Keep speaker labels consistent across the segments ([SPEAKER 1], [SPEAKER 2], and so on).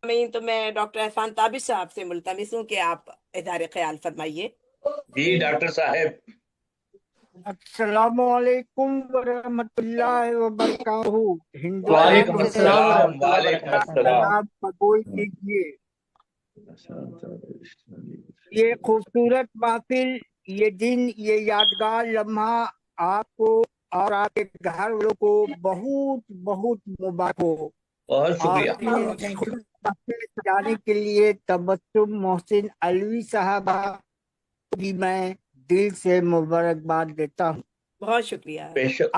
[SPEAKER 1] تو میں ڈاکٹر عرفان تابش صاحب سے ملتمس ہوں کہ آپ اظہار خیال فرمائیے۔
[SPEAKER 2] جی ڈاکٹر صاحب۔
[SPEAKER 3] السلام علیکم ورحمۃ اللہ وبرکاتہ۔ ہندوستان
[SPEAKER 2] وعلیکم
[SPEAKER 3] سے
[SPEAKER 2] السلام، وعلیکم السلام۔
[SPEAKER 3] سلام قبول کیجیے۔ یہ خوبصورت محفل، یہ دن، یہ یادگار لمحہ آپ کو اور آپ کے گھر والوں کو بہت بہت مبارک ہو۔
[SPEAKER 2] بہت شکریہ۔
[SPEAKER 3] جانے کے لیے تبسم محسن علوی صاحبہ بھی میں دل سے مبارکباد دیتا ہوں۔
[SPEAKER 1] بہت شکریہ۔
[SPEAKER 2] بے شک۔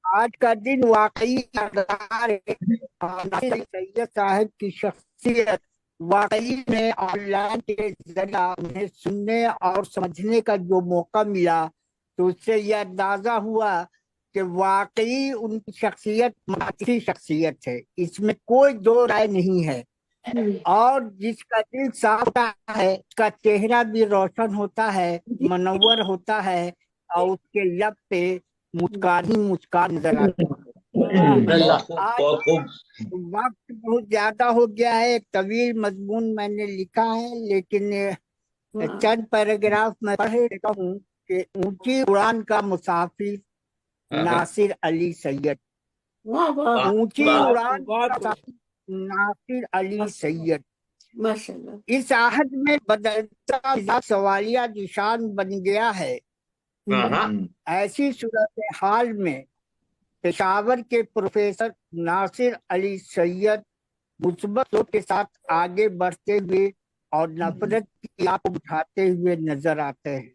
[SPEAKER 3] آج کا دن واقعی یادگار ہے۔ ناصر سید صاحب کی شخصیت واقعی میں آن لائن کے ذریعہ انہیں سننے اور سمجھنے کا جو موقع ملا تو اس سے یہ اندازہ ہوا کہ واقعی ان کی شخصیت معاشی شخصیت ہے، اس میں کوئی دو رائے نہیں ہے۔ اور جس کا دل صاف ہوتا ہے اس کا چہرہ بھی روشن ہوتا ہے، منور ہوتا ہے، اور اس کے لب پہ مسکان ہی مسکان نظر آتی ہے۔
[SPEAKER 2] بہت خوب۔
[SPEAKER 3] وقت بہت زیادہ ہو گیا ہے، ایک طویل مضمون میں نے لکھا ہے، لیکن چند پیراگراف میں پڑھ لیتا ہوں کہ اونچی اڑان کا مسافر ناصر علی سید۔ اونچی اڑان کا مسافر ناصر علی سید۔ اس عہد میں بدلتا مزاج سوالیہ نشان بن گیا ہے۔ ایسی صورتحال میں پشاور کے پروفیسر ناصر علی سید مثبت سوچ کے ساتھ آگے بڑھتے ہوئے اور نفرت کی آگ اٹھاتے ہوئے نظر آتے ہیں۔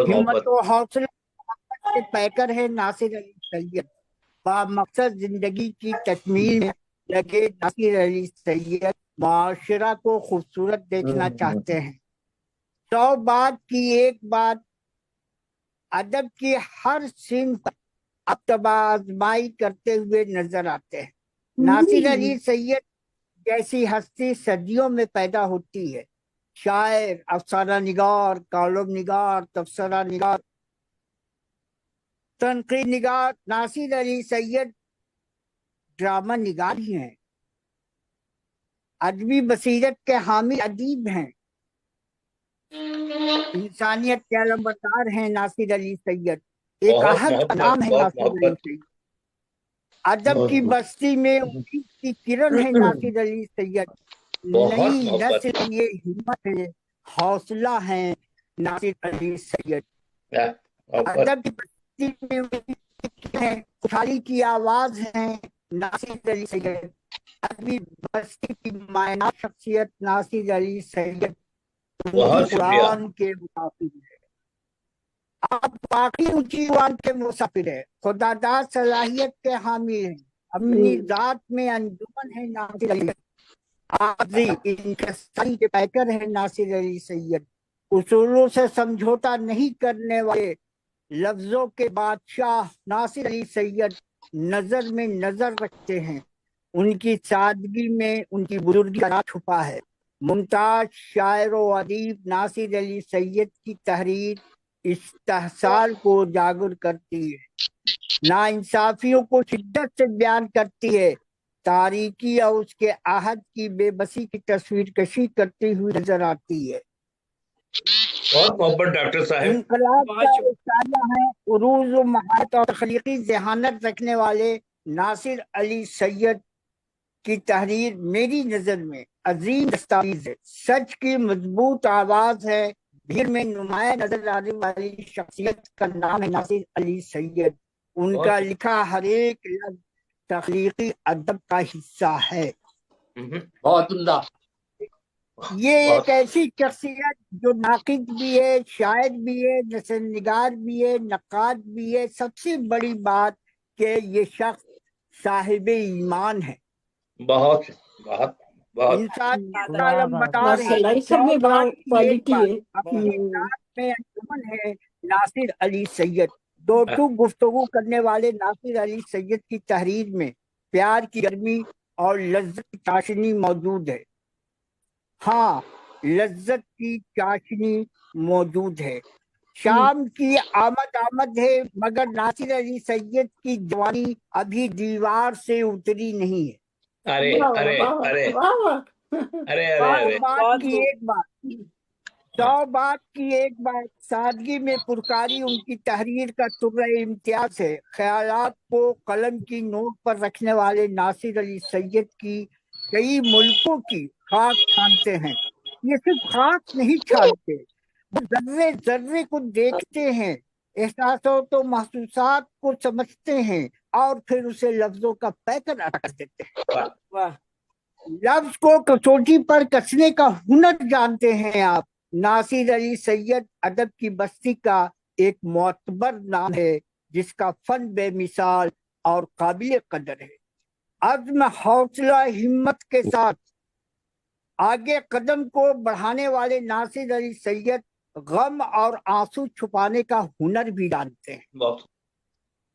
[SPEAKER 3] ہمت و حوصلہ کے پیکر ہے ناصر علی سید۔ با مقصد زندگی کی تکمیل میں لگے ناصر علی سید معاشرہ کو خوبصورت دیکھنا چاہتے ہیں۔ 100 بات کی ایک بات، ادب کی ہر صنف اب آزمائی کرتے ہوئے نظر آتے ہیں۔ ناصر علی سید جیسی ہستی صدیوں میں پیدا ہوتی ہے۔ شاعر، افسانہ نگار، کالم نگار، تبصرہ نگار، تنقید نگار۔ ناصر علی سید ڈرامہ نگار ہی ہیں، ادبی بصیرت کے حامل ادیب ہیں، انسانیت کے علمبردار ہیں ناصر علی سید۔ ایک عہد کا نام ہے ناصر علی سید۔ ادب کی بستی میں امید کی کرن ہے ناصر علی سید۔ نئی نسل کے لیے ہمت ہے، حوصلہ ہے ناصر علی سید۔ ادب کی بستی میں امید ہے، خوشحالی کی آواز ہے ناصر علی سید۔ ادبی بستی کی مائنہ شخصیت ناصر علی سید قرآن کے مسافر ہے۔ آپ باقی اونچی اڑان کے مسافر ہے، خدا داد صلاحیت کے حامل ہیں، اپنی ذات میں انجمن ہے ناصر علی سید۔ عاجزی انکساری کے پیکر ہے ناصر علی سید۔ اصولوں سے سمجھوتا نہیں کرنے والے لفظوں کے بادشاہ ناصر علی سید نظر میں نظر رکھتے ہیں۔ ان کی سادگی میں ان کی بزرگی کا راز چھپا ہے۔ ممتاز شاعر و ادیب ناصر علی سید کی تحریر استحصال کو اجاگر کرتی ہے، ناانصافیوں کو شدت سے بیان کرتی ہے، تاریکی اور اس کے عہد کی بے بسی کی تصویر کشی کرتی ہوئی نظر آتی ہے۔
[SPEAKER 2] بہت محبت ڈاکٹر صاحب۔
[SPEAKER 3] انقلاب کا رسالہ ہے، عروج و مہارت اور تخلیقی ذہانت رکھنے والے ناصر علی سید کی تحریر میری نظر میں عظیم دستاویز ہے، سچ کی مضبوط آواز ہے۔ بھیڑ میں نمایاں نظر آنے والی شخصیت کا نام ہے ناصر علی سید۔ ان کا لکھا ہر ایک لفظ تخلیقی ادب کا حصہ ہے۔
[SPEAKER 2] بہت عمدہ۔
[SPEAKER 3] یہ ایک ایسی شخصیت جو ناقد بھی ہے، شاعر بھی ہے، نثر نگار بھی ہے، نقاد بھی ہے، سب سے بڑی بات کہ یہ شخص صاحب ایمان ہے۔
[SPEAKER 2] بہت بہت بہت
[SPEAKER 3] انسانیت کا علمبردار ہے۔ 100 بات کی ایک بات، اپنی ذات میں انجمن ہے ناصر علی سید۔ دو گفتگو کرنے والے ناصر علی سید کی تحریر میں پیار کی گرمی اور لذت کی چاشنی موجود ہے۔ ہاں، لذت کی چاشنی موجود ہے۔ شام کی آمد ہے، مگر ناصر علی سید کی جوانی ابھی دیوار سے اتری نہیں ہے۔
[SPEAKER 2] अरे अरे अरे अरे अरे
[SPEAKER 3] सौ
[SPEAKER 2] अरे
[SPEAKER 3] बात
[SPEAKER 1] बहुत
[SPEAKER 3] की
[SPEAKER 1] खूब।
[SPEAKER 3] एक बात, 100 बात की एक बात, सादगी में पुरकारी उनकी तहरीर का तुर्रे इम्तियाज है। ख्यालात को कलम की नोक पर रखने वाले नासिर अली सैयद की कई मुल्कों की खाक छानते हैं। ये सिर्फ खाक नहीं छानते, वो जर्रे जर्रे को देखते हैं, एहसासों तो महसूसात को समझते हैं और फिर उसे लफ्जों का पैकर अदा कर देते हैं।
[SPEAKER 2] वाह
[SPEAKER 1] वाह।
[SPEAKER 3] लफ्ज को कसौटी पर कसने का हुनर जानते हैं आप। नासिर अली सैयद अदब की बस्ती का एक मोतबर नाम है, जिसका फन बेमिसाल और काबिल कदर है। अज़्म हौसला हिम्मत के साथ आगे कदम को बढ़ाने वाले नासिर अली सैयद गम और आंसू छुपाने का हुनर भी जानते हैं।
[SPEAKER 2] बहुत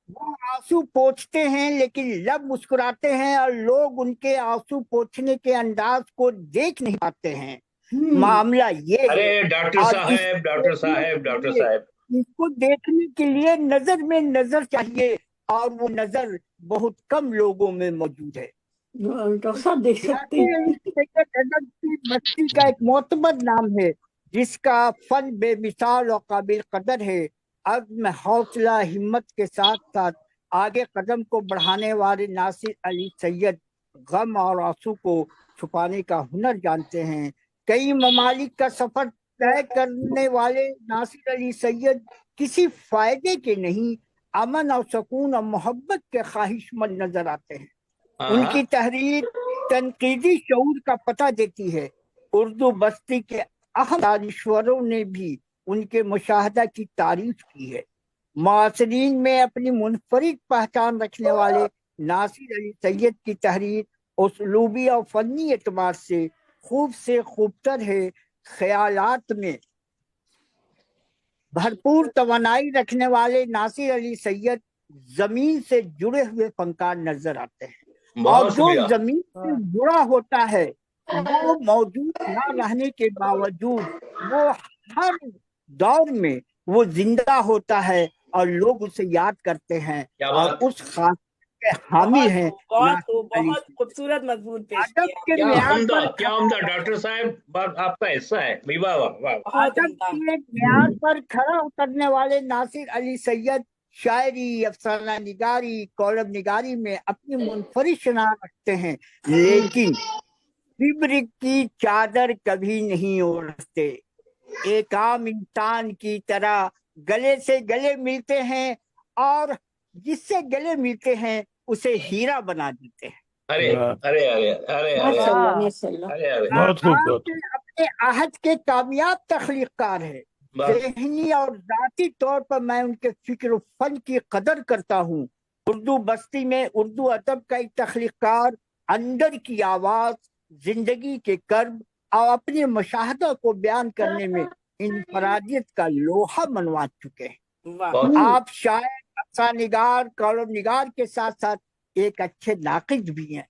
[SPEAKER 3] वो आंसू पोंछते हैं लेकिन लब मुस्कुराते हैं, और लोग उनके आंसू पोंछने के अंदाज को देख नहीं पाते हैं। मामला ये
[SPEAKER 2] अरे
[SPEAKER 3] है।
[SPEAKER 2] डॉक्टर
[SPEAKER 3] और
[SPEAKER 2] साहब डॉक्टर साहब डॉक्टर साहब
[SPEAKER 3] इसको देखने के लिए नजर में नजर चाहिए, और वो नजर बहुत कम लोगों में मौजूद है।
[SPEAKER 4] डॉक्टर साहब देख सकते
[SPEAKER 3] नासिर
[SPEAKER 4] हैं।
[SPEAKER 3] अली सैयद अदब की बस्ती का एक मोतबर नाम है, जिसका फन बेमिसाल और काबिल कदर है। अज़्म हौसला हिम्मत के साथ साथ आगे कदम को बढ़ाने वाले नासिर अली सैयद गम और आंसू को छुपाने का हुनर जानते हैं। कई ममालिक का सफर तय करने वाले नासिर अली सैयद किसी फायदे के नहीं, अमन और सुकून और मोहब्बत के ख्वाहिशमंद नजर आते हैं। उनकी
[SPEAKER 2] हाँ
[SPEAKER 3] तहरीर तनकीदी शऊर का पता देती है। उर्दू बस्ती के अहम दानिश्वरों ने भी उनके मुशाहदा की तारीफ की है। मासरीन में अपनी मुनफरिद पहचान रखने वाले नासिर अली सैयद की तहरीर उसलूबी और फनी एतबार से खूबतर है। ख्यालात में भरपूर तवानाई रखने वाले नासिर अली सैयद जमीन से जुड़े हुए फनकार नजर आते हैं, और
[SPEAKER 2] बहुत
[SPEAKER 3] जो
[SPEAKER 2] शुक्रिया
[SPEAKER 3] जमीन से जुड़ा होता है वो मौजूद ना रहने के बावजूद वो हर दौर में वो जिंदा होता है, और लोग उसे याद करते हैं,
[SPEAKER 2] क्या
[SPEAKER 3] और
[SPEAKER 2] बात
[SPEAKER 3] उस खास के हामी
[SPEAKER 1] बहुत
[SPEAKER 3] हैं
[SPEAKER 1] खूब, बहुत
[SPEAKER 3] नासिर
[SPEAKER 1] खूब,
[SPEAKER 3] अली
[SPEAKER 1] बहुत
[SPEAKER 3] सैयद।
[SPEAKER 1] खूबसूरत मजमून पेश
[SPEAKER 3] अदब
[SPEAKER 1] किया।
[SPEAKER 3] के
[SPEAKER 2] क्या
[SPEAKER 3] म्यार
[SPEAKER 2] उम्दा
[SPEAKER 3] पर
[SPEAKER 2] क्या उम्दा डॉक्टर साहब बात आपका हिस्सा है भाई वाह वाह वाह वाह।
[SPEAKER 1] बहुत
[SPEAKER 3] अदब
[SPEAKER 1] उम्दा।
[SPEAKER 3] की एक म्यार पर खड़ा उतरने वाले नासिर अली सैयद शायरी, अफसाना निगारी, कॉलम निगारी में अपनी मुनफरिद शनाख्त रखते हैं, लेकिन किब्र की चादर कभी नहीं ओढ़ते। एक आम इंसान की तरह गले से गले मिलते हैं, और जिससे गले मिलते हैं उसे हीरा बना देते हैं।
[SPEAKER 2] अरे अरे अरे अरे अरे
[SPEAKER 4] माशाल्लाह माशाल्लाह।
[SPEAKER 2] अरे अरे
[SPEAKER 5] बहुत खूब,
[SPEAKER 3] आप
[SPEAKER 5] बहुत
[SPEAKER 3] अपने आहद के कामयाब तख्लीकार है।
[SPEAKER 2] बस
[SPEAKER 3] ज़हनी और जाती तौर पर मैं उनके फिक्र फन की कदर करता हूँ। उर्दू बस्ती में उर्दू अदब का एक तख्लीकार अंदर की आवाज, जिंदगी के कर्ब और अपने मुशाहदा को बयान करने में इनफरादियत का लोहा मनवा चुके हैं।
[SPEAKER 1] वाह।
[SPEAKER 2] बहुत
[SPEAKER 3] आप शायर, अफसानिगार, कॉलम निगार के साथ साथ एक अच्छे नाकिद भी हैं।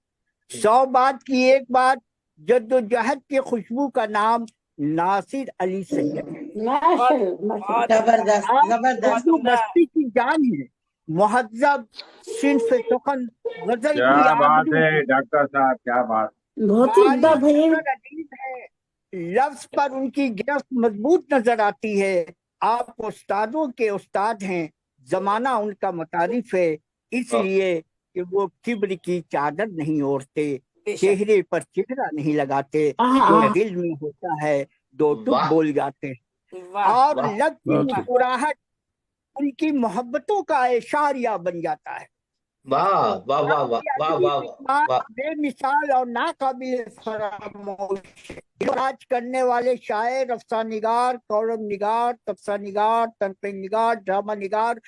[SPEAKER 3] 100 बात की एक बात, जद्दोजहद की खुशबू का नाम नासिर अली सैयद है।
[SPEAKER 4] माशाल्लाह माशाल्लाह।
[SPEAKER 1] बहुत उम्दा,
[SPEAKER 3] आप
[SPEAKER 1] बहुत
[SPEAKER 3] उर्दू
[SPEAKER 1] उम्दा।
[SPEAKER 3] बस्ती की जान है, मुहज्जब, सिन्फ सुखन, गजल
[SPEAKER 5] क्या
[SPEAKER 3] की
[SPEAKER 5] बात
[SPEAKER 3] आबरू
[SPEAKER 5] है
[SPEAKER 3] है,
[SPEAKER 5] डॉक्टर साहब, क्या बात।
[SPEAKER 4] बहुत ही उम्दा
[SPEAKER 3] बारिश
[SPEAKER 4] भाई।
[SPEAKER 3] नजर अजीब है, लफ्ज पर उनकी गिरफ्त मजबूत नजर आती है। आप उस्तादों के उस्ताद हैं, जमाना उनका मुतारिफ है, इसलिए कि वो किब्र की चादर नहीं ओढ़ते,
[SPEAKER 1] बेशक।
[SPEAKER 3] चेहरे पर चेहरा नहीं लगाते,
[SPEAKER 4] आहा,
[SPEAKER 3] जो
[SPEAKER 4] आहा।
[SPEAKER 3] दिल में होता है दो टुक
[SPEAKER 2] वाह
[SPEAKER 3] बोल जाते हैं।
[SPEAKER 1] वाह।
[SPEAKER 3] और
[SPEAKER 2] वाह
[SPEAKER 3] लब की
[SPEAKER 5] बहुत खूब।
[SPEAKER 3] मुस्कुराहट उनकी मोहब्बतों का इशारिया बन जाता है।
[SPEAKER 2] वाह वाह वाह वाह
[SPEAKER 3] आपकी
[SPEAKER 2] वाह
[SPEAKER 3] अदबी
[SPEAKER 2] वाह
[SPEAKER 3] एतबार
[SPEAKER 2] वाह
[SPEAKER 3] बेमिसाल और नाकाबिल फरामोश है। राज करने वाले शायर, अफसानिगार, कॉलम निगार, तफसा निगार, तनकीद निगार, ड्रामा निगार,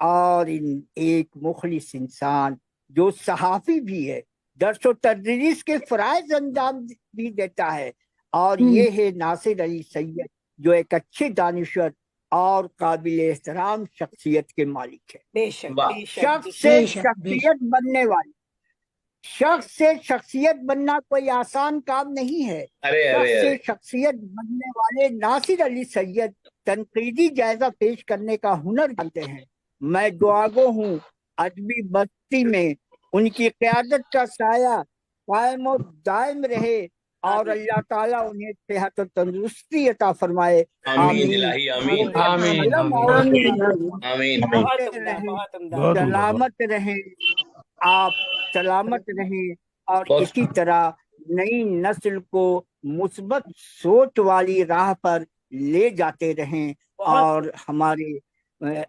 [SPEAKER 3] और इन एक मुखलिस इंसान जो सहाफी भी है, दर्स व तदरीस के फराइज अंजाम भी देता है। और ये है नासिर अली सैयद, जो एक अच्छे दानिश्वर और काबिल एहतराम शख्सियत के मालिक है।
[SPEAKER 1] बेशक
[SPEAKER 2] वाह
[SPEAKER 1] बेशक
[SPEAKER 3] शख्स से
[SPEAKER 4] बेशक,
[SPEAKER 3] शख्सियत बनने वाली, शख्स से शख्सियत बनना कोई आसान काम नहीं है।
[SPEAKER 2] अरे
[SPEAKER 3] शख्स
[SPEAKER 2] अरे
[SPEAKER 3] से
[SPEAKER 2] अरे
[SPEAKER 3] शख्सियत बनने वाले नासिर अली सैयद तनकीदी जायजा पेश करने का हुनर जानते हैं। मैं दुआगो हूँ अदबी बस्ती में उनकी क़यादत का साया कायम और दायम रहे और अल्लाह ताला उन्हें सेहत और तंदुरुस्ती अता फरमाए।
[SPEAKER 2] आमीन
[SPEAKER 3] आमीन।
[SPEAKER 2] इलाही आमीन
[SPEAKER 5] आमीन
[SPEAKER 3] कलम और
[SPEAKER 5] आमीन
[SPEAKER 4] आमीन
[SPEAKER 3] कलाम
[SPEAKER 4] आमीन।
[SPEAKER 2] आमीन
[SPEAKER 1] बहुत
[SPEAKER 3] चलते
[SPEAKER 1] उम्दा,
[SPEAKER 3] रहें,
[SPEAKER 1] बहुत उम्दा।
[SPEAKER 5] बहुत उम्दा।
[SPEAKER 3] सलामत रहें, आप सलामत रहें और
[SPEAKER 2] बहुत
[SPEAKER 3] इसी तरह नई नस्ल को मुस्बत सोच वाली राह पर ले जाते रहें
[SPEAKER 1] बहुत
[SPEAKER 3] और हमारे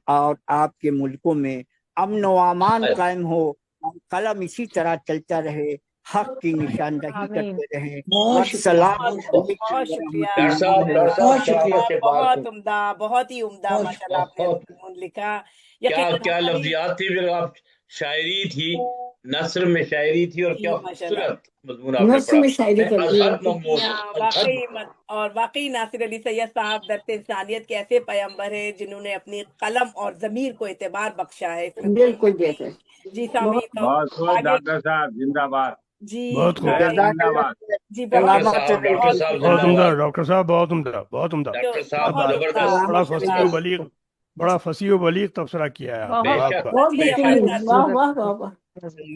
[SPEAKER 3] और आपके मुल्कों में अमन व अमान कायम हो और कलम इसी तरह चलता रहे, हक की निशानदही करते रहें।
[SPEAKER 4] बहुत
[SPEAKER 3] अस्सलाम
[SPEAKER 1] बहुत शुक्रिया।
[SPEAKER 2] डॉक्टर साहब
[SPEAKER 4] बहुत शुक्रिया।
[SPEAKER 2] आपसे बात
[SPEAKER 1] बहुत उम्दा, बहुत ही उम्दा
[SPEAKER 4] बहुत
[SPEAKER 1] माशाल्लाह आपने
[SPEAKER 2] बहुत
[SPEAKER 1] मजमून लिखा।
[SPEAKER 2] क्या
[SPEAKER 1] यकीनन
[SPEAKER 2] क्या
[SPEAKER 1] हमारी
[SPEAKER 2] लफ्जियात थी, फिर आप शायरी थी, नस्र में शायरी थी, और
[SPEAKER 1] जी
[SPEAKER 2] क्या
[SPEAKER 1] माशाल्लाह।
[SPEAKER 2] खूबसूरत मजमून आपने
[SPEAKER 4] नस्ल
[SPEAKER 2] पढ़ा।
[SPEAKER 4] में शायरी कर दी
[SPEAKER 2] अजहर
[SPEAKER 4] आपने।
[SPEAKER 2] ममनून
[SPEAKER 1] वाकई और वाकई नासिर अली सैयद साहब दर्द इंसानियत के ऐसे पैगंबर है जिन्होंने अपनी कलम और जमीर को एतबार बख्शा है, इसमें कोई
[SPEAKER 4] बिल्कुल
[SPEAKER 1] शक नहीं।
[SPEAKER 4] बिल्कुल।
[SPEAKER 1] जी सामीन, तो
[SPEAKER 6] बहुत बहुत
[SPEAKER 1] आगे
[SPEAKER 6] डॉक्टर साहब जिंदाबाद।
[SPEAKER 1] जी
[SPEAKER 5] बहुत खूब।
[SPEAKER 1] आगे
[SPEAKER 6] जिंदाबाद।
[SPEAKER 1] जी बहुत
[SPEAKER 2] डॉक्टर
[SPEAKER 3] सलामत
[SPEAKER 2] साहब
[SPEAKER 3] रहें।
[SPEAKER 1] बहुत
[SPEAKER 5] बहुत
[SPEAKER 1] शुक्रिया।
[SPEAKER 5] उम्दा
[SPEAKER 2] जिंदाबाद।
[SPEAKER 5] डॉक्टर साहब, बहुत उम्दा, बहुत उम्दा।
[SPEAKER 2] डॉक्टर साहब
[SPEAKER 1] बहुत
[SPEAKER 2] जबरदस्त।
[SPEAKER 1] उम्दा।
[SPEAKER 5] बड़ा
[SPEAKER 3] सलामत
[SPEAKER 5] फसी
[SPEAKER 3] रहें।
[SPEAKER 5] व बलीग, बड़ा फसी व बलीग तबसरा किया है आपने। वाह
[SPEAKER 2] बेशक
[SPEAKER 5] वाह।
[SPEAKER 4] बहुत
[SPEAKER 1] जी हमारे
[SPEAKER 4] बेहतरीन।
[SPEAKER 1] साथ
[SPEAKER 4] वाह वाह वाह वाह।
[SPEAKER 2] हाँ,
[SPEAKER 1] जी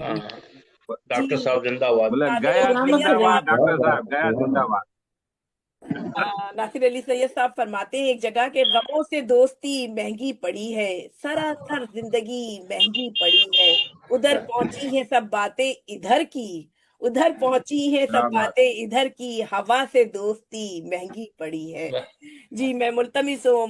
[SPEAKER 2] डॉक्टर साहब जिंदाबाद।
[SPEAKER 6] बोले
[SPEAKER 1] नासिर
[SPEAKER 6] गया
[SPEAKER 1] अली
[SPEAKER 4] सलामत
[SPEAKER 1] सैयद
[SPEAKER 4] रहे।
[SPEAKER 6] जिंदाबाद,
[SPEAKER 1] साहब
[SPEAKER 6] डॉक्टर साहब गया जिंदाबाद।
[SPEAKER 1] नासिर अली सैयद साहब फरमाते हैं एक जगह के गमों से दोस्ती महंगी पड़ी है, सरासर जिंदगी महंगी पड़ी है, उधर पहुंची है सब बातें इधर की, उधर पहुंची है सब
[SPEAKER 6] क्या बात।
[SPEAKER 1] बातें इधर की, हवा से दोस्ती महंगी पड़ी है। जी मैं मुल्तमिस हूँ